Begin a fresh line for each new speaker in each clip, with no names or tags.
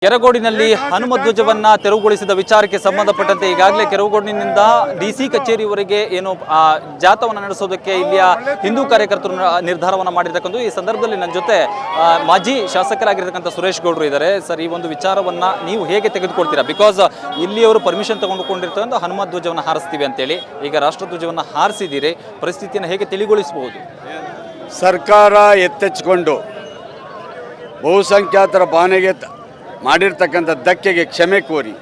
ಕೆರಗೋಡಿನಲ್ಲಿ ಹನುಮಧ್ವಜವನ್ನ ತೆರವುಗೊಳಿಸಿದ ವಿಚಾರಕ್ಕೆ ಸಂಬಂಧಪಟ್ಟಂತೆ ಈಗಾಗಲೇ ಕೆರಗೋಡಿನಿಂದ ಡಿಸಿ ಕಚೇರಿವರೆಗೆ ಏನು ಜಾಥಾವನ್ನು ನಡೆಸೋದಕ್ಕೆ ಇಲ್ಲಿಯ ಹಿಂದೂ ಕಾರ್ಯಕರ್ತರು ನಿರ್ಧಾರವನ್ನು ಮಾಡಿರ್ತಕ್ಕಂಥ ಈ ಸಂದರ್ಭದಲ್ಲಿ ನನ್ನ ಜೊತೆ ಮಾಜಿ ಶಾಸಕರಾಗಿರ್ತಕ್ಕಂಥ ಸುರೇಶ್ ಗೌಡ್ರು ಇದ್ದಾರೆ. ಸರ್, ಈ ಒಂದು ವಿಚಾರವನ್ನ ನೀವು ಹೇಗೆ ತೆಗೆದುಕೊಳ್ತೀರಾ? ಬಿಕಾಸ್ ಇಲ್ಲಿಯವರು ಪರ್ಮಿಷನ್ ತಗೊಂಡುಕೊಂಡಿರ್ತಕ್ಕಂಥ ಹನುಮಧ್ವಜವನ್ನು ಹಾರಿಸ್ತೀವಿ ಅಂತೇಳಿ ಈಗ ರಾಷ್ಟ್ರಧ್ವಜವನ್ನು ಹಾರಿಸಿದ್ದೀರಿ, ಪರಿಸ್ಥಿತಿಯನ್ನು ಹೇಗೆ ತಿಳಿಗೊಳಿಸಬಹುದು?
ಸರ್ಕಾರ ಎತ್ತೆಚ್ಚಿಕೊಂಡು ಬಹುಸಂಖ್ಯಾತರ ಬಾನೆಗೆ ಮಾಡಿರ್ತಕ್ಕಂಥ ಧಕ್ಕೆಗೆ ಕ್ಷಮೆ ಕೋರಿ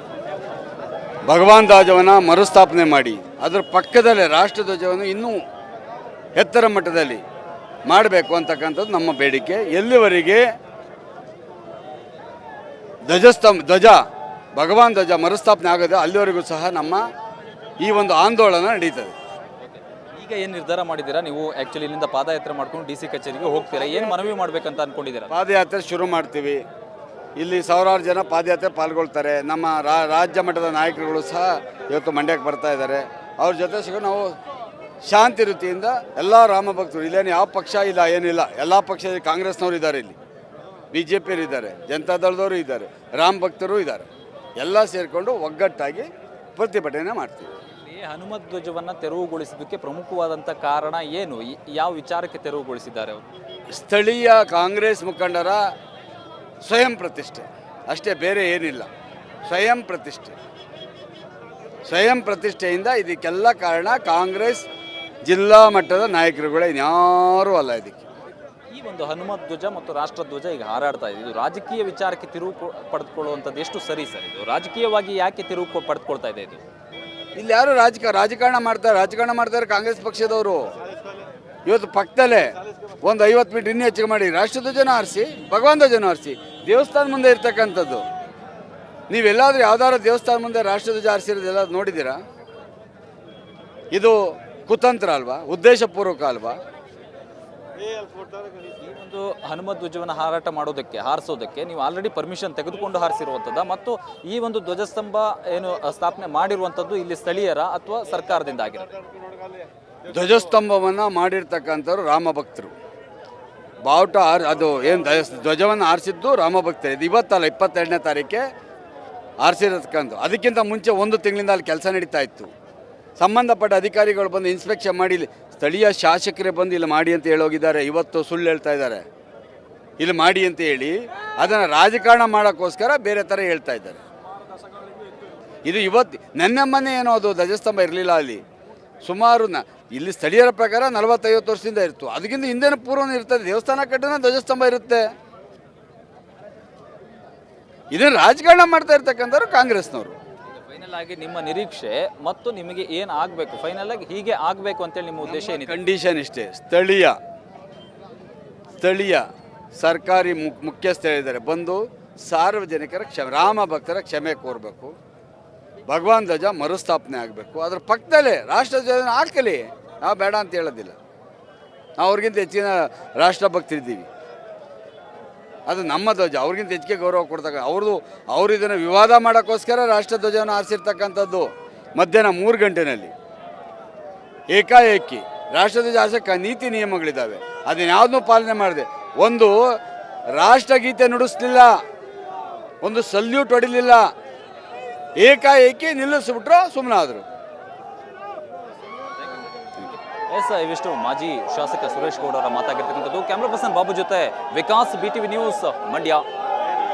ಭಗವಾನ್ ಧ್ವಜವನ್ನು ಮರುಸ್ಥಾಪನೆ ಮಾಡಿ ಅದರ ಪಕ್ಕದಲ್ಲೇ ರಾಷ್ಟ್ರಧ್ವಜವನ್ನು ಇನ್ನೂ ಎತ್ತರ ಮಟ್ಟದಲ್ಲಿ ಮಾಡಬೇಕು ಅಂತಕ್ಕಂಥದ್ದು ನಮ್ಮ ಬೇಡಿಕೆ. ಎಲ್ಲಿವರೆಗೆ ಧ್ವಜ ಭಗವಾನ್ ಧ್ವಜ ಮರುಸ್ಥಾಪನೆ ಆಗೋದು ಅಲ್ಲಿವರೆಗೂ ಸಹ ನಮ್ಮ ಈ ಒಂದು ಆಂದೋಲನ ನಡೀತದೆ.
ಈಗ ಏನು ನಿರ್ಧಾರ ಮಾಡಿದ್ದೀರಾ ನೀವು? ಆ್ಯಕ್ಚುಲಿ ಇಲ್ಲಿಂದ ಪಾದಯಾತ್ರೆ ಮಾಡ್ಕೊಂಡು ಡಿ ಸಿ ಕಚೇರಿಗೆ ಹೋಗ್ತೀರಾ, ಏನು ಮನವಿ ಮಾಡಬೇಕಂತ ಅಂದ್ಕೊಂಡಿದ್ದೀರಾ?
ಪಾದಯಾತ್ರೆ ಶುರು ಮಾಡ್ತೀವಿ. ಇಲ್ಲಿ ಸಾವಿರಾರು ಜನ ಪಾದಯಾತ್ರೆ ಪಾಲ್ಗೊಳ್ತಾರೆ. ನಮ್ಮ ರಾಜ್ಯ ಮಟ್ಟದ ನಾಯಕರುಗಳು ಸಹ ಇವತ್ತು ಮಂಡ್ಯಕ್ಕೆ ಬರ್ತಾ ಇದ್ದಾರೆ. ಅವ್ರ ಜೊತೆ ಸಿಗೋ ನಾವು ಶಾಂತಿ ರೀತಿಯಿಂದ ಎಲ್ಲ ರಾಮ ಭಕ್ತರು, ಇಲ್ಲೇನು ಯಾವ ಪಕ್ಷ ಇಲ್ಲ, ಏನಿಲ್ಲ, ಎಲ್ಲ ಪಕ್ಷದ ಕಾಂಗ್ರೆಸ್ನವರು ಇದ್ದಾರೆ, ಇಲ್ಲಿ ಬಿ ಜೆ ಪಿಯವರು ಇದ್ದಾರೆ, ಜನತಾದಳದವರು ಇದ್ದಾರೆ, ರಾಮ ಭಕ್ತರು ಇದ್ದಾರೆ. ಎಲ್ಲ ಸೇರಿಕೊಂಡು ಒಗ್ಗಟ್ಟಾಗಿ ಪ್ರತಿಭಟನೆ ಮಾಡ್ತೀವಿ.
ಹನುಮಧ್ವಜವನ್ನು ತೆರವುಗೊಳಿಸೋದಕ್ಕೆ ಪ್ರಮುಖವಾದಂಥ ಕಾರಣ ಏನು? ಯಾವ ವಿಚಾರಕ್ಕೆ ತೆರವುಗೊಳಿಸಿದ್ದಾರೆ ಅವರು?
ಸ್ಥಳೀಯ ಕಾಂಗ್ರೆಸ್ ಮುಖಂಡರ ಸ್ವಯಂ ಪ್ರತಿಷ್ಠೆ ಅಷ್ಟೇ, ಬೇರೆ ಏನಿಲ್ಲ. ಸ್ವಯಂ ಪ್ರತಿಷ್ಠೆಯಿಂದ ಇದಕ್ಕೆಲ್ಲ ಕಾರಣ ಕಾಂಗ್ರೆಸ್ ಜಿಲ್ಲಾ ಮಟ್ಟದ ನಾಯಕರುಗಳೇ, ಇನ್ಯಾರೂ ಅಲ್ಲ. ಇದಕ್ಕೆ
ಈ ಒಂದು ಹನುಮಧ್ವಜ ಮತ್ತು ರಾಷ್ಟ್ರಧ್ವಜ ಈಗ ಹಾರಾಡ್ತಾ ಇದೆ, ಇದು ರಾಜಕೀಯ ವಿಚಾರಕ್ಕೆ ತಿರುವು ಪಡೆದುಕೊಳ್ಳುವಂಥದ್ದು ಎಷ್ಟು ಸರಿ ಸರ್? ಇದು ರಾಜಕೀಯವಾಗಿ ಯಾಕೆ ತಿರುವು ಪಡೆದುಕೊಳ್ತಾ ಇದೆ? ಇದು
ಇಲ್ಲಿ ಯಾರು ರಾಜಕಾರಣ ಮಾಡ್ತಾರೆ ಕಾಂಗ್ರೆಸ್ ಪಕ್ಷದವರು. ಇವತ್ತು ಪಕ್ಕದಲ್ಲೇ ಒಂದು 50 ಮೀಟರ್ ಇನ್ನೂ ಹೆಚ್ಚಿಗೆ ಮಾಡಿ ರಾಷ್ಟ್ರಧ್ವಜನ ಆರಿಸಿ, ಭಗವಾನ್ ಧ್ವಜನ ಆರಿಸಿ, ದೇವಸ್ಥಾನ ಮುಂದೆ ಇರ್ತಕ್ಕಂಥದ್ದು. ನೀವೆಲ್ಲಾದರೂ ಯಾವ್ದಾದ್ರು ದೇವಸ್ಥಾನ ಮುಂದೆ ರಾಷ್ಟ್ರಧ್ವಜ ಆರಿಸಿರೋದೆಲ್ಲ ನೋಡಿದ್ದೀರಾ? ಇದು ಕುತಂತ್ರ ಅಲ್ವಾ? ಉದ್ದೇಶಪೂರ್ವಕ ಅಲ್ವಾ?
ಈ ಒಂದು ಹನುಮಧ್ವಜವನ್ನು ಹಾರಿಸೋದಕ್ಕೆ ನೀವು ಆಲ್ರೆಡಿ ಪರ್ಮಿಷನ್ ತೆಗೆದುಕೊಂಡು ಹಾರಿಸಿರುವಂಥದ್ದು ಮತ್ತು ಈ ಒಂದು ಧ್ವಜಸ್ತಂಭ ಏನು ಸ್ಥಾಪನೆ ಮಾಡಿರುವಂಥದ್ದು ಇಲ್ಲಿ ಸ್ಥಳೀಯರ ಅಥವಾ ಸರ್ಕಾರದಿಂದ ಆಗಿರುತ್ತೆ?
ಧ್ವಜಸ್ತಂಭವನ್ನು ಮಾಡಿರ್ತಕ್ಕಂಥವ್ರು ರಾಮ ಭಕ್ತರು. ಬಾವುಟ ಅದು ಏನು ಧ್ವಜವನ್ನು ಆರಿಸಿದ್ದು ರಾಮ ಭಕ್ತರು. ಇದು ಇವತ್ತಲ್ಲ, 22ನೇ ತಾರೀಕೆ ಆರಿಸಿರತಕ್ಕಂಥ. ಅದಕ್ಕಿಂತ ಮುಂಚೆ 1 ತಿಂಗಳಿಂದ ಅಲ್ಲಿ ಕೆಲಸ ನಡೀತಾ ಇತ್ತು. ಸಂಬಂಧಪಟ್ಟ ಅಧಿಕಾರಿಗಳು ಬಂದು ಇನ್ಸ್ಪೆಕ್ಷನ್ ಮಾಡಿ, ಸ್ಥಳೀಯ ಶಾಸಕರೇ ಬಂದು ಇಲ್ಲಿ ಮಾಡಿ ಅಂತ ಹೇಳೋಗಿದ್ದಾರೆ. ಇವತ್ತು ಸುಳ್ಳು ಹೇಳ್ತಾ ಇದ್ದಾರೆ, ಇಲ್ಲಿ ಮಾಡಿ ಅಂತ ಹೇಳಿ ಅದನ್ನು ರಾಜಕಾರಣ ಮಾಡೋಕ್ಕೋಸ್ಕರ ಬೇರೆ ಥರ ಹೇಳ್ತಾ ಇದ್ದಾರೆ. ಇದು ಇವತ್ತು ನೆನ್ನೆ ಮೊನ್ನೆ ಏನೋ ಅದು ಧ್ವಜಸ್ತಂಭ ಇರಲಿಲ್ಲ ಅಲ್ಲಿ. ಸುಮಾರು ಇಲ್ಲಿ ಸ್ಥಳೀಯರ ಪ್ರಕಾರ 40-50 ವರ್ಷದಿಂದ ಇತ್ತು. ಅದಕ್ಕಿಂತ ಹಿಂದೆನೂ ಪೂರ್ವನೂ ಇರ್ತದೆ. ದೇವಸ್ಥಾನ ಕಟ್ಟಿದ ಧ್ವಜಸ್ತಂಭ ಇರುತ್ತೆ. ಇದನ್ನು ರಾಜಕಾರಣ ಮಾಡ್ತಾ ಇರ್ತಕ್ಕಂಥವ್ರು ಕಾಂಗ್ರೆಸ್ನವರು.
ಫೈನಲ್ ಆಗಿ ನಿಮ್ಮ ನಿರೀಕ್ಷೆ ಮತ್ತು ನಿಮಗೆ ಏನು ಆಗಬೇಕು? ಫೈನಲ್ ಆಗಿ ಹೀಗೆ ಆಗಬೇಕು ಅಂತೇಳಿ ನಿಮ್ಮ ಉದ್ದೇಶ ಏನಿದೆ?
ಕಂಡೀಷನ್ ಇಷ್ಟೇ, ಸ್ಥಳೀಯ ಸರ್ಕಾರಿ ಮುಖ್ಯಸ್ಥರಿದ್ದಾರೆ, ಬಂದು ಸಾರ್ವಜನಿಕರ ರಾಮ ಭಕ್ತರ ಕ್ಷಮೆ ಕೋರಬೇಕು. ಭಗವಾನ್ ಧ್ವಜ ಮರುಸ್ಥಾಪನೆ ಆಗಬೇಕು. ಅದರ ಪಕ್ಕದಲ್ಲೇ ರಾಷ್ಟ್ರಧ್ವಜನ ಹಾಕಲಿ, ನಾವು ಬೇಡ ಅಂತ ಹೇಳೋದಿಲ್ಲ. ನಾವು ಅವ್ರಿಗಿಂತ ಹೆಚ್ಚಿನ ರಾಷ್ಟ್ರಭಕ್ತರಿದ್ದೀವಿ. ಅದು ನಮ್ಮ ಧ್ವಜ, ಅವ್ರಿಗಿಂತ ಹೆಚ್ಚಿಗೆ ಗೌರವ ಕೊಡ್ತಕ್ಕ. ಅವರು ಇದನ್ನು ವಿವಾದ ಮಾಡೋಕ್ಕೋಸ್ಕರ ರಾಷ್ಟ್ರಧ್ವಜವನ್ನು ಆರಿಸಿರ್ತಕ್ಕಂಥದ್ದು. ಮಧ್ಯಾಹ್ನ 3 ಗಂಟೆನಲ್ಲಿ ಏಕಾಏಕಿ ರಾಷ್ಟ್ರಧ್ವಜ ಆರಿಸೋಕ್ಕೆ ನೀತಿ ನಿಯಮಗಳಿದ್ದಾವೆ, ಅದನ್ನ ಯಾವುದನ್ನೂ ಪಾಲನೆ ಮಾಡಿದೆ. ಒಂದು ರಾಷ್ಟ್ರಗೀತೆ ನುಡಿಸ್ಲಿಲ್ಲ, ಒಂದು ಸಲ್ಯೂಟ್ ಹೊಡಿಲಿಲ್ಲ, ಏಕಾಏಕಿ ನಿಲ್ಲಿಸ್ಬಿಟ್ರು, ಸುಮ್ಮನಾದರು.
ಇವಿಷ್ಟು ಮಾಜಿ ಶಾಸಕ ಸುರೇಶ್ ಗೌಡ ಅವರ ಮಾತಾಗಿರ್ತಕ್ಕಂಥದ್ದು. ಕ್ಯಾಮ್ರಾ ಪರ್ಸನ್ ಬಾಬು ಜೊತೆ ವಿಕಾಸ್, BTV ನ್ಯೂಸ್, ಮಂಡ್ಯ.